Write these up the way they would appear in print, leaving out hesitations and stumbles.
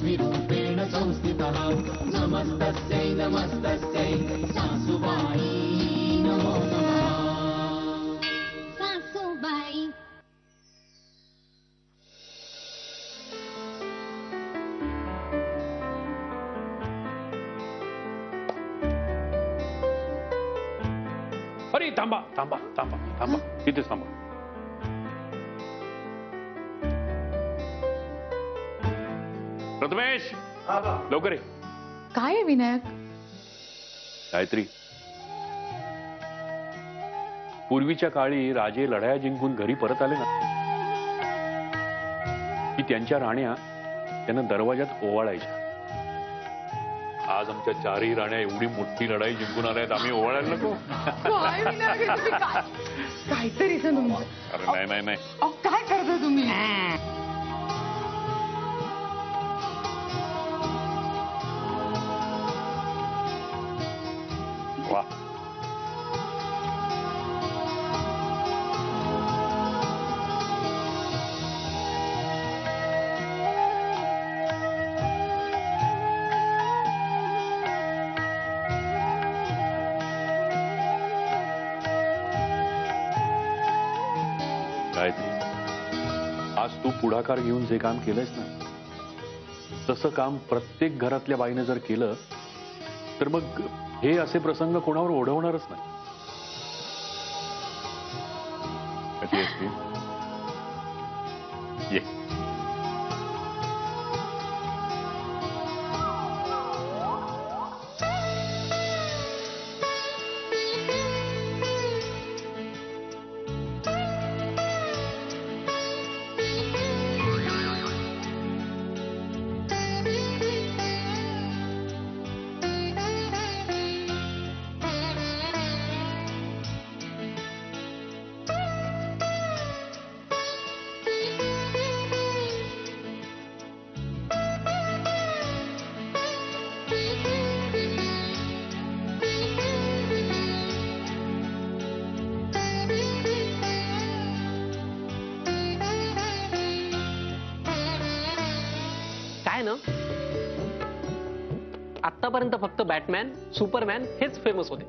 लक्ष्मीरूपेण संस्थितः नमस्तस्यै नमस्तस्यै सासुबाई नमो नमः। सासूबाई अरे थांबा थांबा थांबा थांबा तिथेच थांबा. प्रथमेश लवकर ये. काय आहे विनायक? गायत्री, पूर्वीच्या काळी राजे लढाया जिंकून घरी परत आले ना की त्यांच्या राण्या त्यांना दरवाजात ओवाळायच्या. आज आमच्या चारही राण्या एवढी मोठी लढाई जिंकून आल्यात, आम्ही ओवाळायला नको? काय विनायक हे तुम्ही काहीतरी तुमचं. अरे नाही नाही नाही. अहो, काय करता तुम्ही? वा, गायत्री, आज तू पुढाकार घेऊन जे काम केलंयस ना, तसं काम प्रत्येक घरातल्या बाईने जर केलं तर मग हे असे प्रसंग कोणावर ओढवणारच नाही. कधी असते ये. काय ना, आतापर्यंत फक्त बॅटमॅन सुपरमॅन हेच फेमस होते,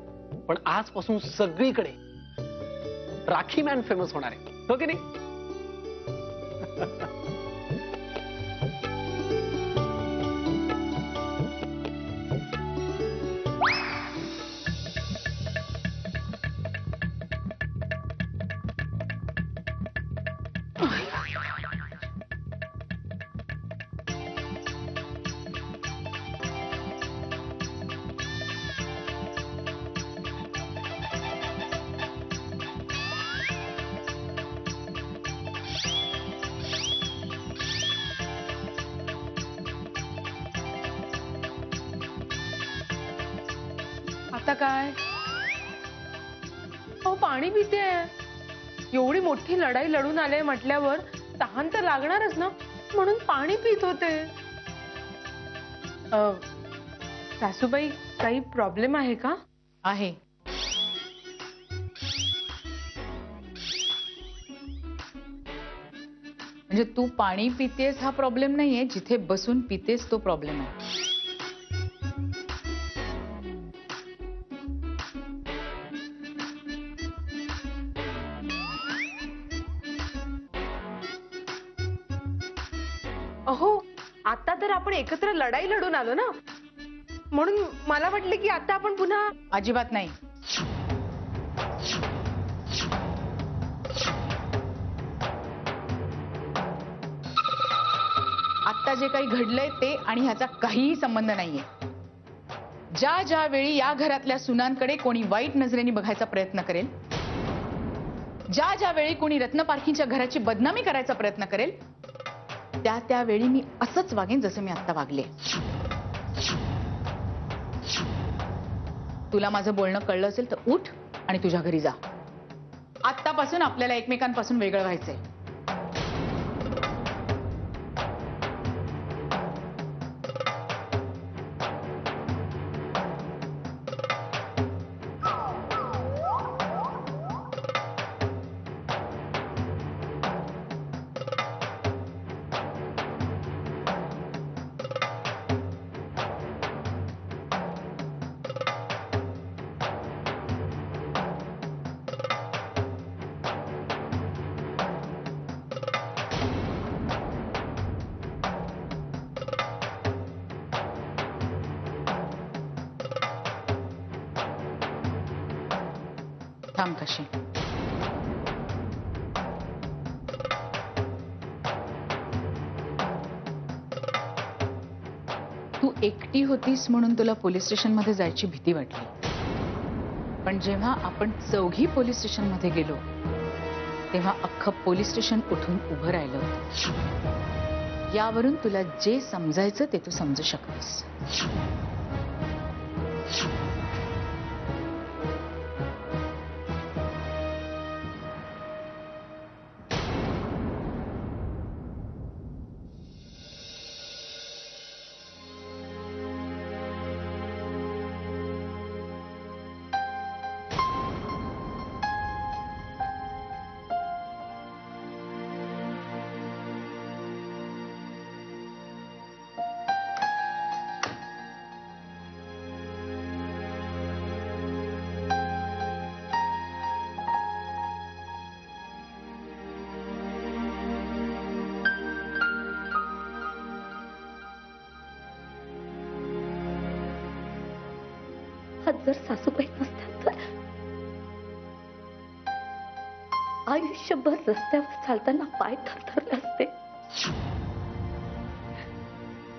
पण आजपासून सगळीकडे राखी मॅन फेमस होणार आहे, हो की नाही? आता काय? अहो, पाणी पिते. एवढी मोठी लढाई लढून आले म्हटल्यावर तहान तर लागणारच ना, म्हणून पाणी पित होते. सासूबाई, काही प्रॉब्लेम आहे का? आहे. म्हणजे तू पाणी पितेस हा प्रॉब्लेम नाहीये, जिथे बसून पितेस तो प्रॉब्लेम आहे. अहो, आता तर आपण एकत्र लढाई लढून आलो ना, म्हणून मला वाटलं की आता आपण पुन्हा. अजिबात नाही. आता जे काही घडलंय ते आणि ह्याचा काहीही संबंध नाहीये. ज्या ज्या वेळी या घरातल्या सुनांकडे कोणी वाईट नजरेने बघायचा प्रयत्न करेल, ज्या ज्या वेळी कोणी रत्नपारखींच्या घराची बदनामी करायचा प्रयत्न करेल, त्यावेळी मी असंच वागेन जसं मी आता वागले. तुला माझं बोलणं कळलं असेल तर उठ आणि तुझ्या घरी जा. आत्तापासून आपल्याला एकमेकांपासून वेगळं व्हायचंय. काम करशील. तू एकटी होतीस म्हणून तुला पोलीस स्टेशनमध्ये जायची भीती वाटली, पण जेव्हा आपण चौघी पोलीस स्टेशनमध्ये गेलो तेव्हा अख्खं पोलीस स्टेशन उठून उभं राहिलं होतं. यावरून तुला जे समजायचं ते तू समजू शकतेस. जर सासूबाई नसतात तर आयुष्यभर रस्त्यावर चालताना पाय थरथरले असते.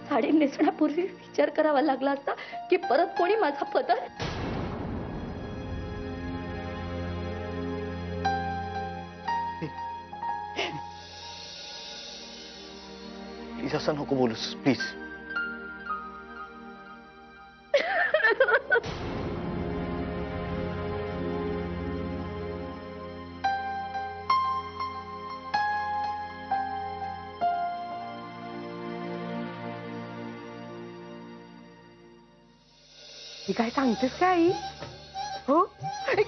साडी नेसण्यापूर्वी विचार करावा लागला असता की परत कोणी माझा पदर. प्लीज असं नको बोलूस प्लीज. ही काय सांगतेस काय आई? हो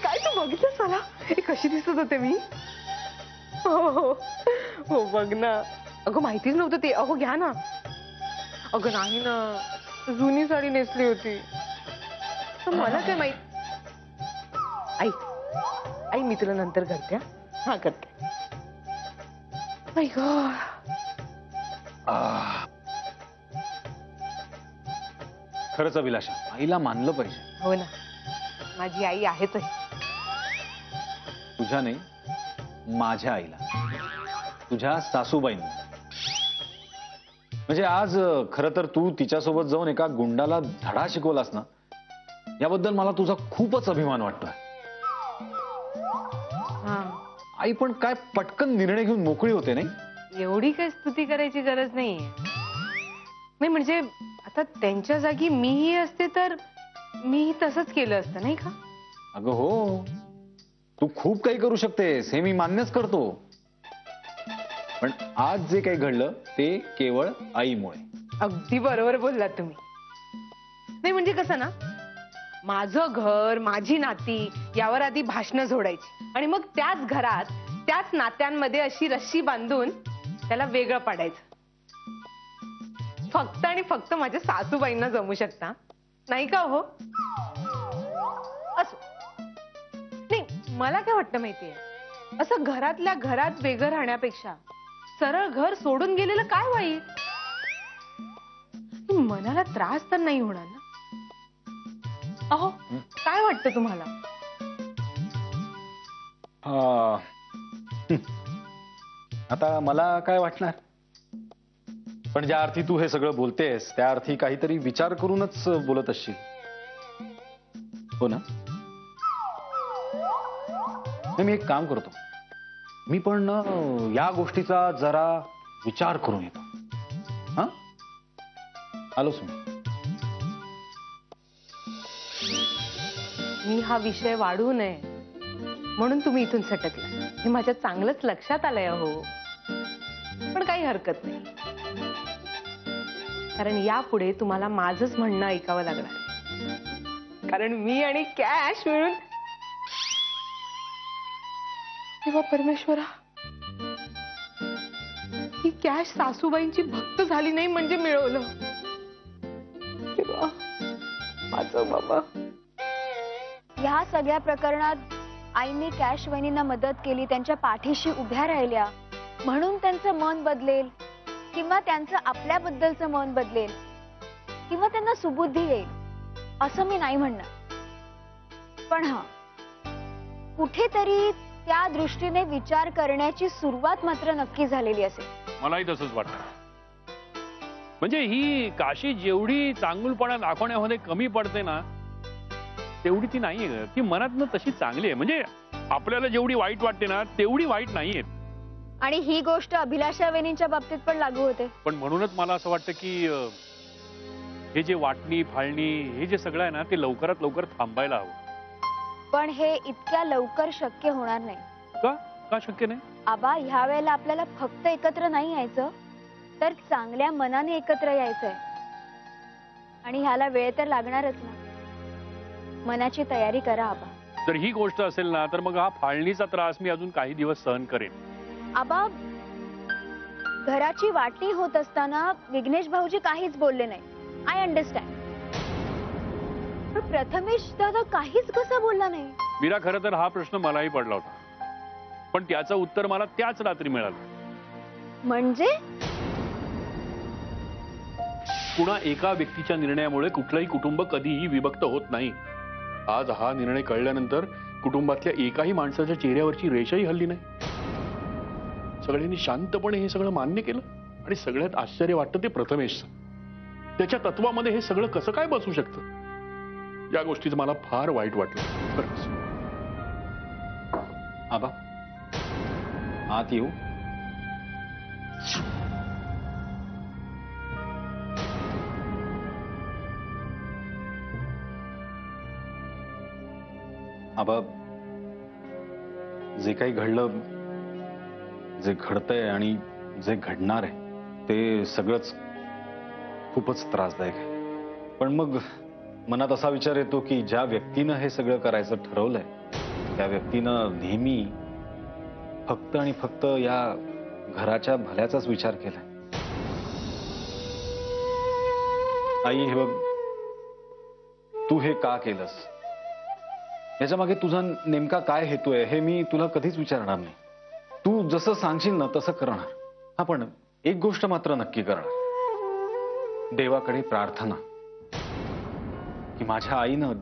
काय तू बघितलंस मला कशी दिसत होते मी? हो हो हो बघ ना. अगं माहितीच नव्हतं ते. अगो घ्या ना. अगं नाही ना, जुनी साडी नेसली होती. तर मला काय माहित. आई आई मी तुला नंतर करते. हा करते. माय गॉड. खरंच अभिलाषा, आईला मानलं पाहिजे. हो ना, माझी आई आहेच आहे. तुझ्या नाही, माझ्या आईला, तुझ्या सासूबाईंना. म्हणजे आज खरं तर तू तिच्यासोबत जाऊन एका गुंडाला धडा शिकवलास ना, याबद्दल मला तुझा खूपच अभिमान वाटतोय. आई पण काय पटकन निर्णय घेऊन मोकळी होते नाही? एवढी काय स्तुती करायची गरज नाहीये. नाही म्हणजे आता त्यांच्या जागी मीही असते तर मीही तसंच केलं असतं नाही का? अगं हो, तू खूप काही करू शकतेस हे मी मान्यच करतो, पण आज जे काही घडलं ते केवळ आईमुळे. अगदी बरोबर बोललात तुम्ही. नाही म्हणजे कसं ना, माझं घर माझी नाती यावर आधी भाषणं जोडायची आणि मग त्याच घरात त्याच नात्यांमध्ये अशी रस्सी बांधून त्याला वेगळं पाडायचं. फक्त आणि फक्त माझ्या सासूबाईंना जमू शकता नाही का हो? असो. नाही मला काय वाटतं माहितीये, असं घरातल्या घरात वेगळं राहण्यापेक्षा सरळ घर सोडून गेलेलं काय वाईट? मनाला त्रास तर नाही होणार ना? अहो काय वाटतं तुम्हाला? आता मला काय वाटणार, पण ज्या अर्थी तू हे सगळं बोलतेस त्या अर्थी काहीतरी विचार करूनच बोलत असशील, हो ना? मी एक काम करतो, मी पण या गोष्टीचा जरा विचार करून येतो. हा, आलोच मी. मी हा विषय वाढवू नये म्हणून तुम्ही इथून सटकला हे माझ्या चांगलंच लक्षात आलंय हो. पण काही हरकत नाही, कारण यापुढे तुम्हाला माझंच म्हणणं ऐकावं लागणार. कारण मी आणि कॅश मिळून. तेव्हा परमेश्वरा, ही कॅश सासूबाईंची भक्त झाली नाही म्हणजे मिळवलं. तेव्हा माझं बाबा. ह्या सगळ्या प्रकरणात आईने कॅश वहिनींना मदत केली, त्यांच्या पाठीशी उभ्या राहिल्या म्हणून त्यांचं मन बदलेल किंवा त्यांचं आपल्याबद्दलचं मन बदलेल किंवा त्यांना सुबुद्धी येईल असं मी नाही म्हणणार. पण हा, कुठेतरी त्या दृष्टीने विचार करण्याची सुरुवात मात्र नक्की झालेली असेल. मलाही तसंच वाटतं. म्हणजे ही काशी जेवढी चांगुलपणा दाखवण्यामध्ये कमी पडते ना तेवढी ती नाहीये. ती मनातनं तशी चांगली आहे. म्हणजे आपल्याला जेवढी वाईट वाटते ना तेवढी वाईट नाहीये. आणि ही गोष्ट अभिलाषा वहिनींच्या बाबतीत पण लागू होते. पण म्हणूनच मला असं वाटतं की हे जे वाटणी फाळणी हे जे सगळं आहे ना ते लवकरात लवकर थांबायला हवं. पण हे इतक्या लवकर शक्य होणार नाही. का का शक्य नाही? आबा, ह्या वेळेला आपल्याला फक्त एकत्र नाही यायचं तर चांगल्या मनाने एकत्र यायचंय. आणि ह्याला वेळ तर लागणारच ना. मनाची तयारी करा आबा. जर ही गोष्ट असेल ना तर मग हा फाळणीचा त्रास मी अजून काही दिवस सहन करेन. आबा, घराची वाटणी होत असताना विघ्नेश भाऊजी काहीच बोलले नाही. I understand. पण प्रथमेश दादा काहीच कसं बोलला नाही? मीरा, खरं तर हा प्रश्न मलाही पडला होता. पण त्याचं उत्तर मला त्याच रात्री मिळालं. म्हणजे कुणा एका व्यक्तीच्या निर्णयामुळे कुठलंही कुटुंब कधीही विभक्त होत नाही. आज हा निर्णय कळल्यानंतर कुटुंबातल्या एकाही माणसाच्या चेहऱ्यावरची रेषही हल्ली नाही. सगळ्यांनी शांतपणे हे सगळं मान्य केलं. आणि सगळ्यात आश्चर्य वाटतं ते प्रथमेश. त्याच्या तत्वामध्ये हे सगळं कसं काय बसू शकतं? या गोष्टीचं मला फार वाईट वाटलं. खरंच. आबा, आत येऊ? आबा, जे काही घडलं, जे घडतंय आणि जे घडणार आहे ते सगळंच खूपच त्रासदायक आहे. पण मग मनात असा विचार येतो की ज्या व्यक्तीनं हे सगळं करायचं ठरवलंय त्या व्यक्तीनं नेहमी फक्त आणि फक्त या घराच्या भल्याचाच विचार केलाय. आई, हे बघ, तू हे का केलंस, याच्या मागे तुझा नेमका काय हेतू आहे हे मी तुला कधीच विचारणार नाही. तू जसं सांगशील ना तसं करणार. हा, पण एक गोष्ट मात्र नक्की करणार. देवाकडे प्रार्थना की माझ्या आईनं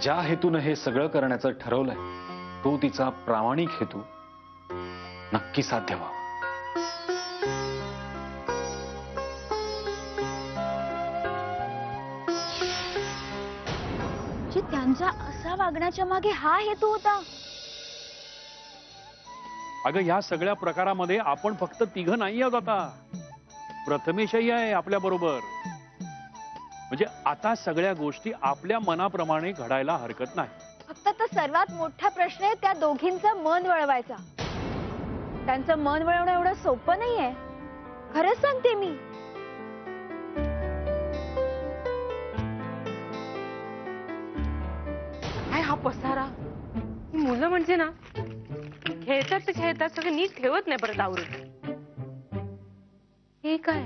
ज्या हेतूनं हे सगळं करण्याचं ठरवलंय तो तिचा प्रामाणिक हेतू नक्की साध्य व्हावा. त्यांचा असा वागण्याच्या मागे हा हेतू होता. अगं, या सगळ्या प्रकारामध्ये आपण फक्त तिघं नाही आहोत. आता प्रथमेशही आहे आपल्या बरोबर. म्हणजे आता सगळ्या गोष्टी आपल्या मनाप्रमाणे घडायला हरकत नाही. फक्त तर सर्वात मोठा प्रश्न आहे त्या दोघींचं मन वळवायचा. त्यांचं मन वळवणं एवढं सोपं नाहीये. खरंच सांगते मी. काय हा पसारा. मुलं म्हणजे ना खेळतात तर खेळतात, सगळं नीट ठेवत नाही परत आवरून. हे काय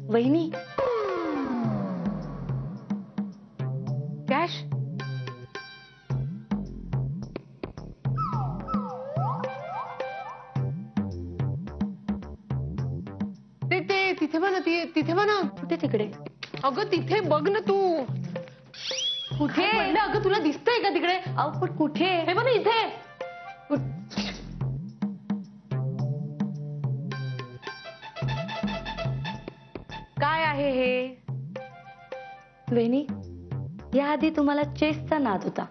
वहिनी? कॅश? ते तिथे बघ ना, तिथे बघ ना. कुठे तिकडे? अगं तिथे बघ ना तू. कुठे? अगं तुला दिसतंय का तिकडे? अहो पण कुठे? हे बघ ना इथे. आहे हे? वेणी, याआधी तुम्हाला चेसचा नाद होता.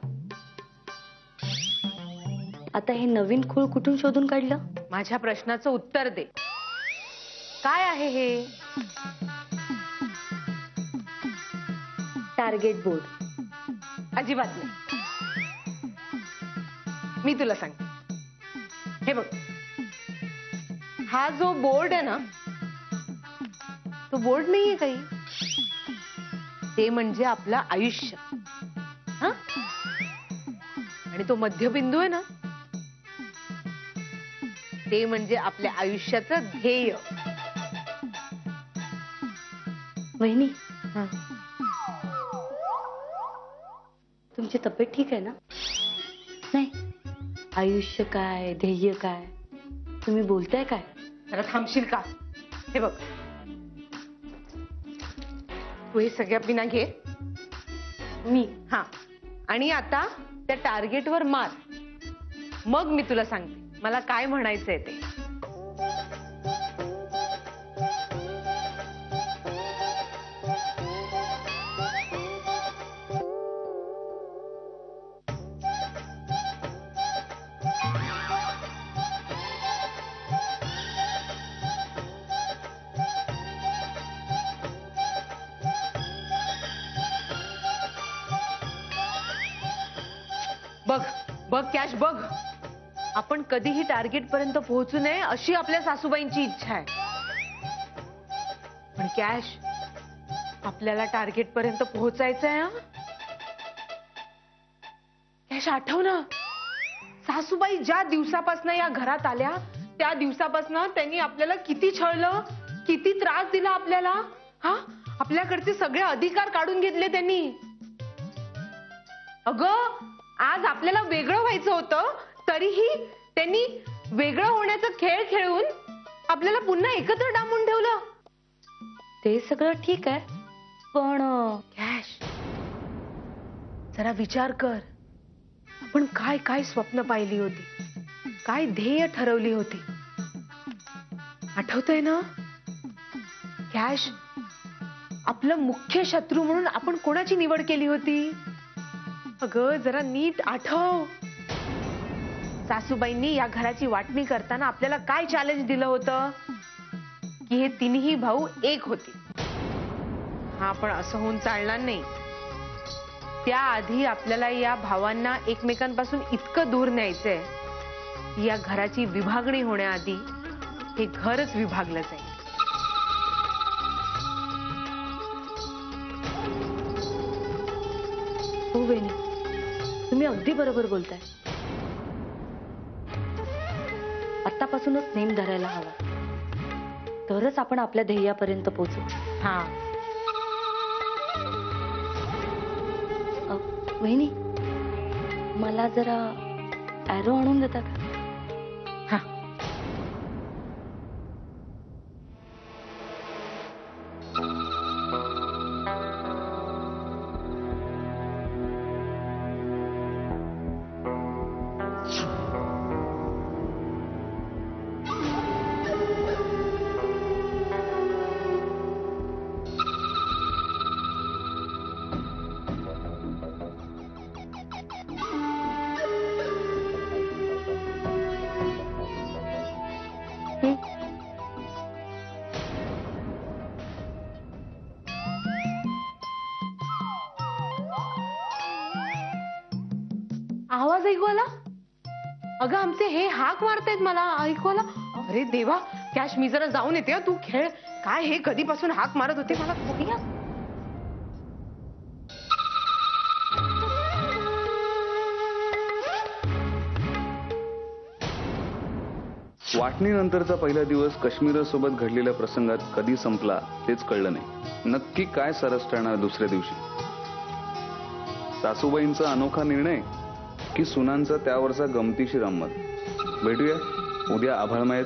आता हे नवीन खूळ कुठून शोधून काढलं? माझ्या प्रश्नाचं उत्तर दे. काय आहे हे? Target board. अजिबात नाही. मी तुला सांगते. हे बघ, हा जो बोर्ड आहे ना, तो बोर्ड नाहीये काही. ते म्हणजे आपलं आयुष्य. हा? आणि तो मध्यबिंदू आहे ना, ते म्हणजे आपल्या आयुष्याचं ध्येय. वहिनी, तुमची तब्येत ठीक आहे ना? नाही, आयुष्य काय, ध्येय काय, तुम्ही बोलताय काय? जरा थांबशील का? हे बघ, तू हे सगळ्या पिना घे. मी हा, आणि आता त्या टार्गेटवर मार. मग मी तुला सांगते मला काय म्हणायचंय ते. बघ बघ कॅश, बघ. आपण कधीही टार्गेट पर्यंत पोहोचू नये अशी आपल्या सासूबाईंची इच्छा आहे. पण कॅश, आपल्याला टार्गेट पर्यंत पोहोचायचं आहे. कॅश, आठव ना, सासूबाई ज्या दिवसापासून या घरात आल्या त्या दिवसापासून त्यांनी आपल्याला किती छळलं, किती त्रास दिला आपल्याला. हा, आपल्याकडचे सगळे अधिकार काढून घेतले त्यांनी. अगं, आज आपल्याला वेगळं व्हायचं होतं, तरीही त्यांनी वेगळं होण्याचा खेळ खेळून आपल्याला पुन्हा एकत्र डांबून ठेवलं. ते सगळं ठीक आहे, पण कॅश, जरा विचार कर. आपण काय काय स्वप्न पाहिली होती, काय ध्येय ठरवली होती. आठवतंय ना कॅश? आपलं मुख्य शत्रू म्हणून आपण कोणाची निवड केली होती? अगं, जरा नीट आठव. सासूबाईंनी या घराची वाटणी करताना आपल्याला काय चॅलेंज दिलं होतं की हे तिन्ही भाऊ एक होते. हा, पण असं होऊन चालणार नाही. त्याआधी आपल्याला या भावांना एकमेकांपासून इतकं दूर न्यायचंय की या घराची विभागणी होण्याआधी हे घरच विभागलं जाईल. हो वेणी, तुम्ही अगदी बरोबर बोलताय. आतापासूनच नेम धरायला हवा, तरच आपण आपल्या ध्येयापर्यंत पोहोचू. हा, वहिनी, मला जरा ॲरो आणून देता का? हा. आवाज ऐकू आला? अगं, आमचे हे हाक मारतायत मला. ऐकू आला? अरे देवा, कॅश, मी जरा जाऊन येते. तू खेळ. काय हे कधीपासून हाक मारत होते मला बघूया. वाटणीनंतरचा पहिला दिवस काश्मीरसोबत घडलेल्या प्रसंगात कधी संपला तेच कळलं नाही. नक्की काय सरस ठरणार दुसऱ्या दिवशी? सासूबाईंचा अनोखा निर्णय की सुनांचा त्यावरचा गमतीशीर अंमल? भेटूया उद्या आभाळमयत